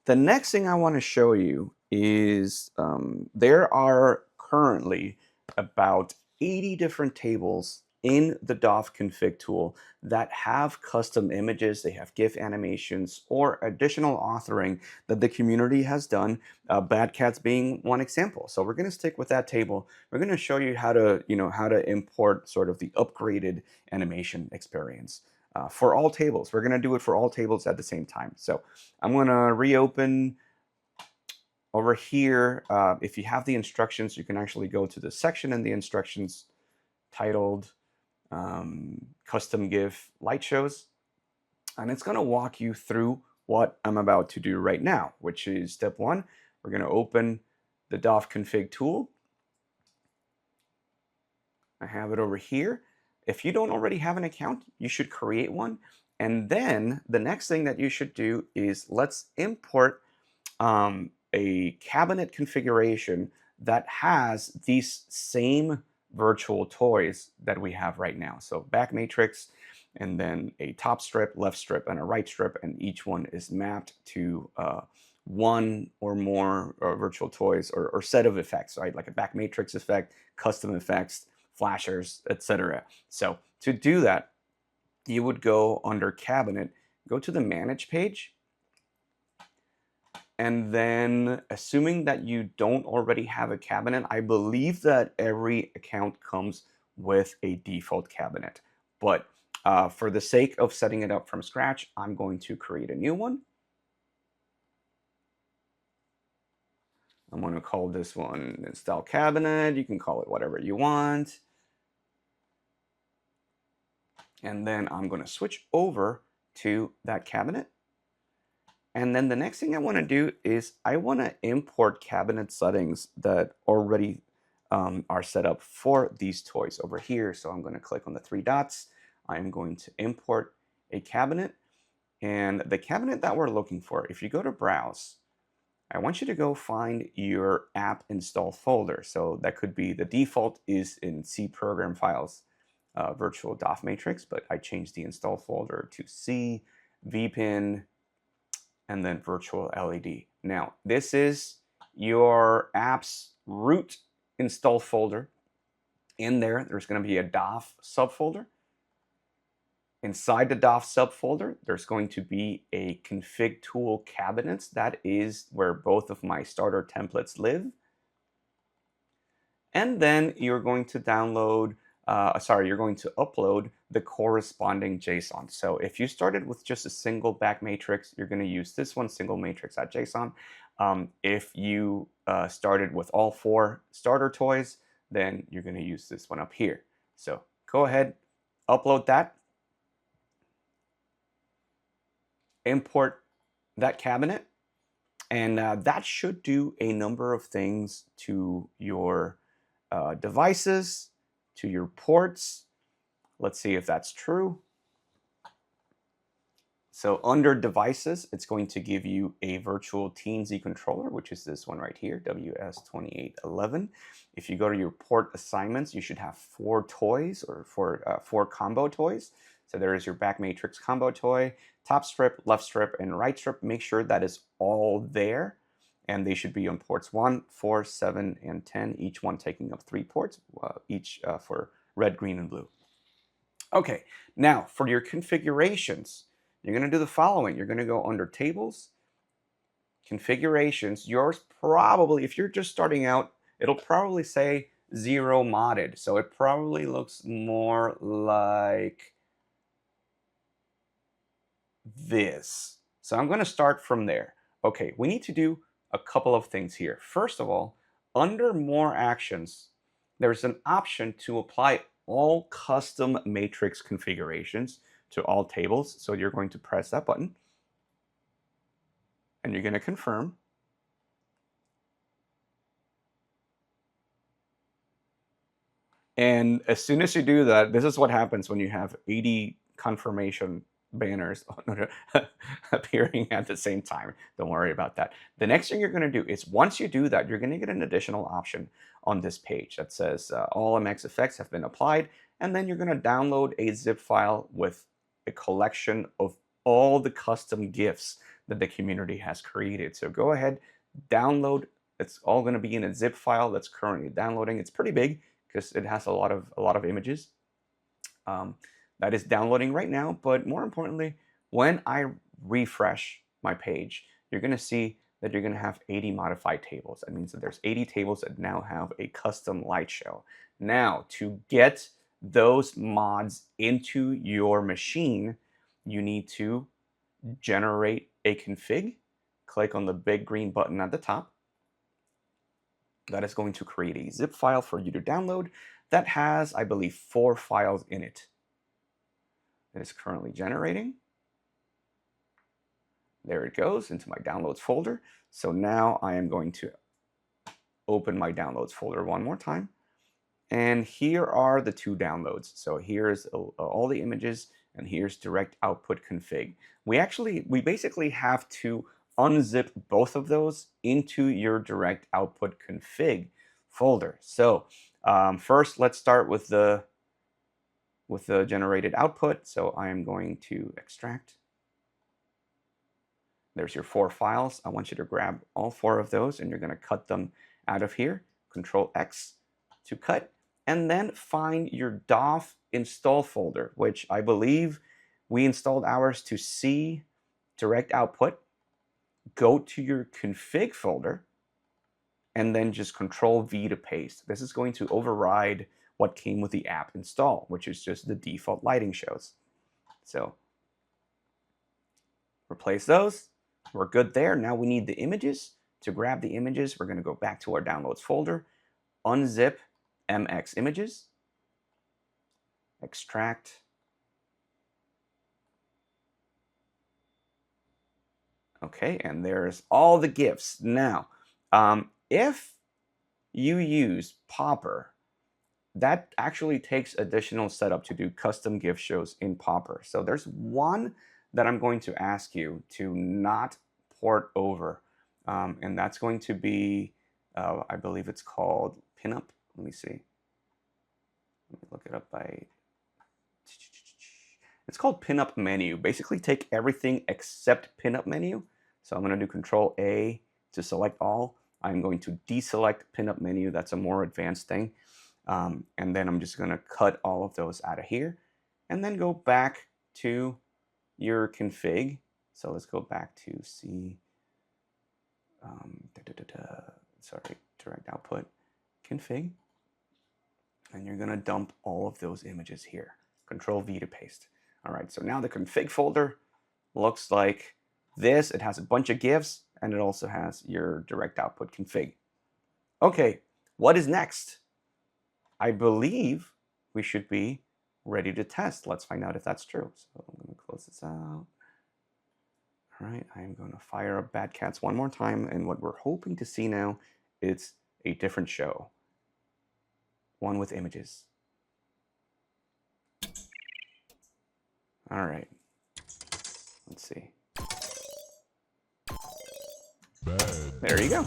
The next thing I want to show you is there are currently about 80 different tables in the DOF Config tool that have custom images, they have GIF animations, or additional authoring that the community has done, Bad Cats being one example. So we're going to stick with that table. We're going to show you how to, how to import sort of the upgraded animation experience for all tables. We're going to do it for all tables at the same time. So I'm going to reopen over here. If you have the instructions, you can actually go to the section in the instructions titled Custom GIF Light Shows. And it's going to walk you through what I'm about to do right now, which is step one. We're going to open the DOF Config tool. I have it over here. If you don't already have an account, you should create one. And then the next thing that you should do is let's import a cabinet configuration that has these same virtual toys that we have right now. So back matrix, and then a top strip, left strip, and a right strip, and each one is mapped to one or more virtual toys or set of effects, right? Like a back matrix effect, custom effects, flashers, etc. So to do that, you would go under cabinet, go to the manage page, and then assuming that you don't already have a cabinet, I believe that every account comes with a default cabinet. But for the sake of setting it up from scratch, I'm going to create a new one. I'm going to call this one install cabinet. You can call it whatever you want. And then I'm going to switch over to that cabinet. And then the next thing I want to do is I want to import cabinet settings that already are set up for these toys over here. So I'm going to click on the three dots. I'm going to import a cabinet. And the cabinet that we're looking for, if you go to Browse, I want you to go find your app install folder. So that could be, the default is in C program files, Virtual DOF Matrix, but I changed the install folder to C, VPin, and then Virtual LED. Now, this is your app's root install folder. In there, there's going to be a DOF subfolder. Inside the DOF subfolder, there's going to be a config tool cabinet. That is where both of my starter templates live. And then you're going to download, you're going to upload the corresponding JSON. So if you started with just a single back matrix, you're going to use this one, single matrix.json. If you started with all 4 starter toys, then you're going to use this one up here. So go ahead, upload that, import that cabinet, and that should do a number of things to your devices, to your ports. Let's see if that's true. So under devices, it's going to give you a virtual TNZ controller, which is this one right here, WS2811. If you go to your port assignments, you should have 4 toys or 4 combo toys. So there is your back matrix combo toy, top strip, left strip, and right strip. Make sure that is all there. And they should be on ports 1, 4, 7, and 10, each one taking up 3 ports, each for red, green, and blue. Okay, now for your configurations, you're going to do the following. You're going to go under Tables, Configurations. Yours probably, if you're just starting out, it'll probably say 0 modded. So it probably looks more like this. So I'm going to start from there. Okay, we need to do a couple of things here. First of all, under More Actions, there's an option to apply all custom matrix configurations to all tables. So you're going to press that button and you're going to confirm. And as soon as you do that, this is what happens when you have 80 confirmation banners appearing at the same time. Don't worry about that. The next thing you're going to do is once you do that, you're going to get an additional option on this page that says all MX effects have been applied. And then you're going to download a zip file with a collection of all the custom GIFs that the community has created. So go ahead, download. It's all going to be in a zip file that's currently downloading. It's pretty big because it has a lot of images. That is downloading right now. But more importantly, when I refresh my page, you're going to see that you're going to have 80 modified tables. That means that there's 80 tables that now have a custom light show. Now, to get those mods into your machine, you need to generate a config. Click on the big green button at the top. That is going to create a zip file for you to download that has, I believe, 4 files in it. It is currently generating. There it goes into my downloads folder. So now I am going to open my downloads folder one more time. And here are the 2 downloads. So here's all the images, and here's direct output config. We basically have to unzip both of those into your direct output config folder. So first, let's start with the generated output. So I am going to extract. There's your 4 files. I want you to grab all 4 of those, and you're going to cut them out of here. Control X to cut. And then find your DOF install folder, which I believe we installed ours to C direct output. Go to your config folder, and then just Control V to paste. This is going to override what came with the app install, which is just the default lighting shows. So replace those. We're good there. Now we need the images. To grab the images, we're going to go back to our downloads folder, unzip MX images, extract, okay, and there's all the GIFs. Now, if you use Popper, that actually takes additional setup to do custom GIF shows in Popper. So there's one that I'm going to ask you to not port over, and that's going to be, I believe it's called Pinup. Let me see. Let me look it up by. It's called Pinup Menu. Basically, take everything except Pinup Menu. So I'm going to do Control A to select all. I'm going to deselect Pinup Menu. That's a more advanced thing. And then I'm just going to cut all of those out of here, and then go back to your config. So let's go back to C. Sorry, direct output config. And you're going to dump all of those images here. Control V to paste. All right, so now the config folder looks like this. It has a bunch of GIFs, and it also has your direct output config. Okay, what is next? I believe we should be ready to test. Let's find out if that's true. So I'm going to close this out. All right, I am going to fire up Bad Cats one more time, and what we're hoping to see now is a different show. One with images. All right. Let's see. There you go.